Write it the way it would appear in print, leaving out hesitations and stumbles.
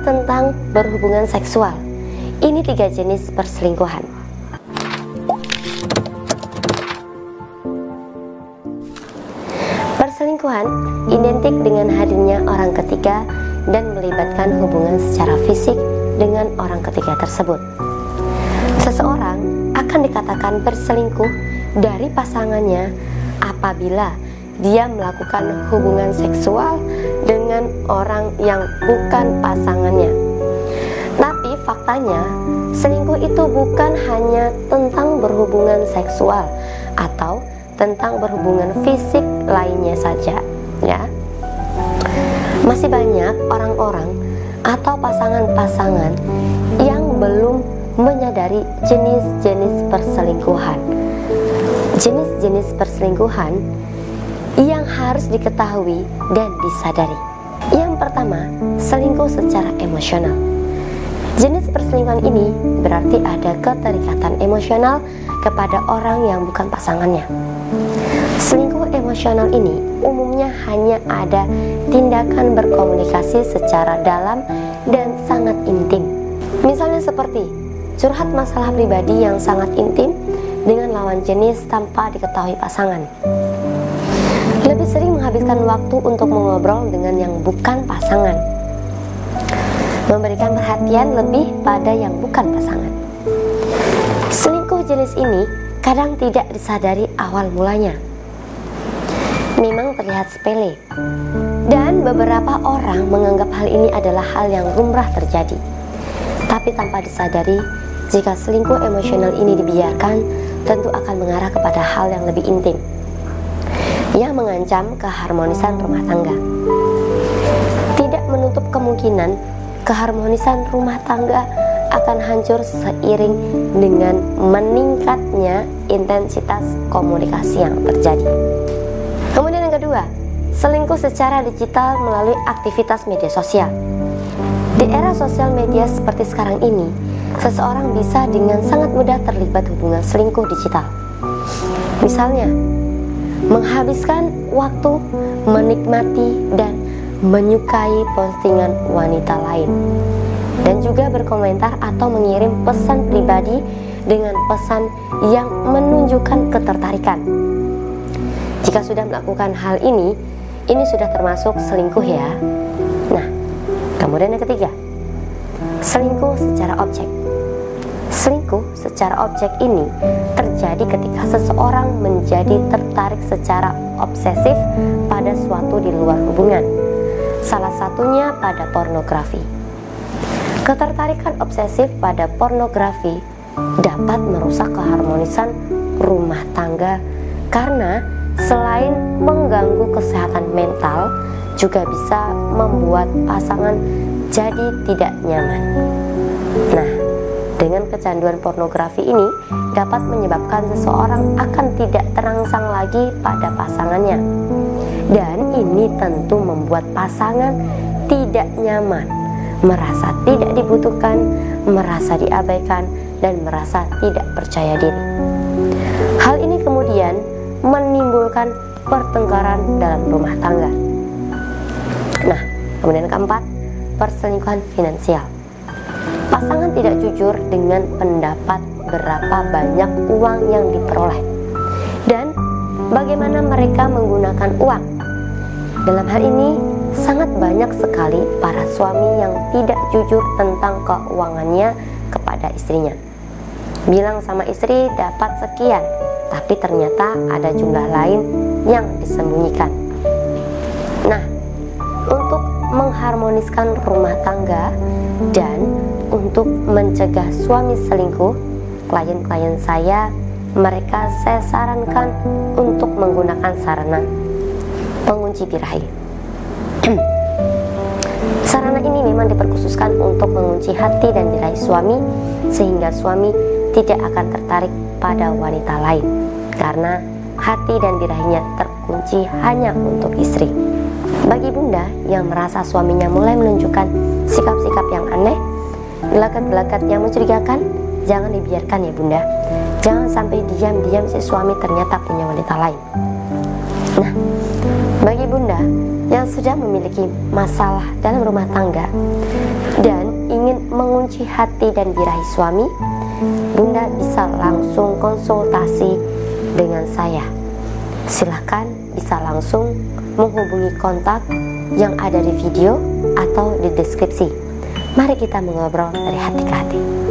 tentang berhubungan seksual. Ini 3 jenis perselingkuhan. Perselingkuhan identik dengan hadirnya orang ketiga dan melibatkan hubungan secara fisik dengan orang ketiga tersebut. Seseorang akan dikatakan berselingkuh dari pasangannya apabila dia melakukan hubungan seksual dengan orang yang bukan pasangannya. Tapi faktanya, selingkuh itu bukan hanya tentang berhubungan seksual atau tentang berhubungan fisik lainnya saja, ya. Masih banyak orang-orang atau pasangan-pasangan yang belum menyadari jenis-jenis perselingkuhan. Jenis-jenis perselingkuhan yang harus diketahui dan disadari. Yang pertama, selingkuh secara emosional. Jenis perselingkuhan ini berarti ada keterikatan emosional kepada orang yang bukan pasangannya. Selingkuh emosional ini umumnya hanya ada tindakan berkomunikasi secara dalam dan sangat intim. Misalnya seperti curhat masalah pribadi yang sangat intim dengan lawan jenis tanpa diketahui pasangan. Lebih sering menghabiskan waktu untuk mengobrol dengan yang bukan pasangan. Memberikan perhatian lebih pada yang bukan pasangan. Selingkuh jenis ini kadang tidak disadari awal mulanya. Memang terlihat sepele, dan beberapa orang menganggap hal ini adalah hal yang lumrah terjadi. Tapi tanpa disadari, jika selingkuh emosional ini dibiarkan, tentu akan mengarah kepada hal yang lebih intim, yang mengancam keharmonisan rumah tangga. Tidak menutup kemungkinan keharmonisan rumah tangga akan hancur seiring dengan meningkatnya intensitas komunikasi yang terjadi. Kemudian yang kedua, selingkuh secara digital melalui aktivitas media sosial. Di era sosial media seperti sekarang ini, seseorang bisa dengan sangat mudah terlibat hubungan selingkuh digital. Misalnya, menghabiskan waktu menikmati dan menyukai postingan wanita lain, dan juga berkomentar atau mengirim pesan pribadi dengan pesan yang menunjukkan ketertarikan. Jika sudah melakukan hal ini sudah termasuk selingkuh, ya. Nah, kemudian yang ketiga, selingkuh secara objek. Selingkuh secara objek ini terjadi ketika seseorang menjadi tertarik secara obsesif pada suatu di luar hubungan. Salah satunya pada pornografi. Ketertarikan obsesif pada pornografi dapat merusak keharmonisan rumah tangga karena selain mengganggu kesehatan mental, juga bisa membuat pasangan jadi tidak nyaman. Nah, dengan kecanduan pornografi ini dapat menyebabkan seseorang akan tidak terangsang lagi pada pasangannya. Dan ini tentu membuat pasangan tidak nyaman, merasa tidak dibutuhkan, merasa diabaikan, dan merasa tidak percaya diri. Hal ini kemudian menimbulkan pertengkaran dalam rumah tangga. Nah, kemudian keempat, perselingkuhan finansial. Pasangan tidak jujur dengan pendapat berapa banyak uang yang diperoleh dan bagaimana mereka menggunakan uang. Dalam hal ini, sangat banyak sekali para suami yang tidak jujur tentang keuangannya kepada istrinya. Bilang sama istri dapat sekian, tapi ternyata ada jumlah lain yang disembunyikan. Nah, untuk mengharmoniskan rumah tangga dan untuk mencegah suami selingkuh, klien-klien saya, saya sarankan untuk menggunakan sarana pengunci birahi. Sarana ini memang diperkhususkan untuk mengunci hati dan birahi suami, sehingga suami tidak akan tertarik pada wanita lain karena hati dan birahinya terkunci hanya untuk istri. Bagi bunda yang merasa suaminya mulai menunjukkan sikap-sikap yang aneh, gelagat-gelagat yang mencurigakan, jangan dibiarkan ya bunda. Jangan sampai diam-diam si suami ternyata punya wanita lain. Nah, bagi bunda yang sudah memiliki masalah dalam rumah tangga dan mengunci hati dan birahi suami, Bunda bisa langsung konsultasi dengan saya. Silahkan bisa langsung menghubungi kontak yang ada di video atau di deskripsi. Mari kita mengobrol dari hati ke hati.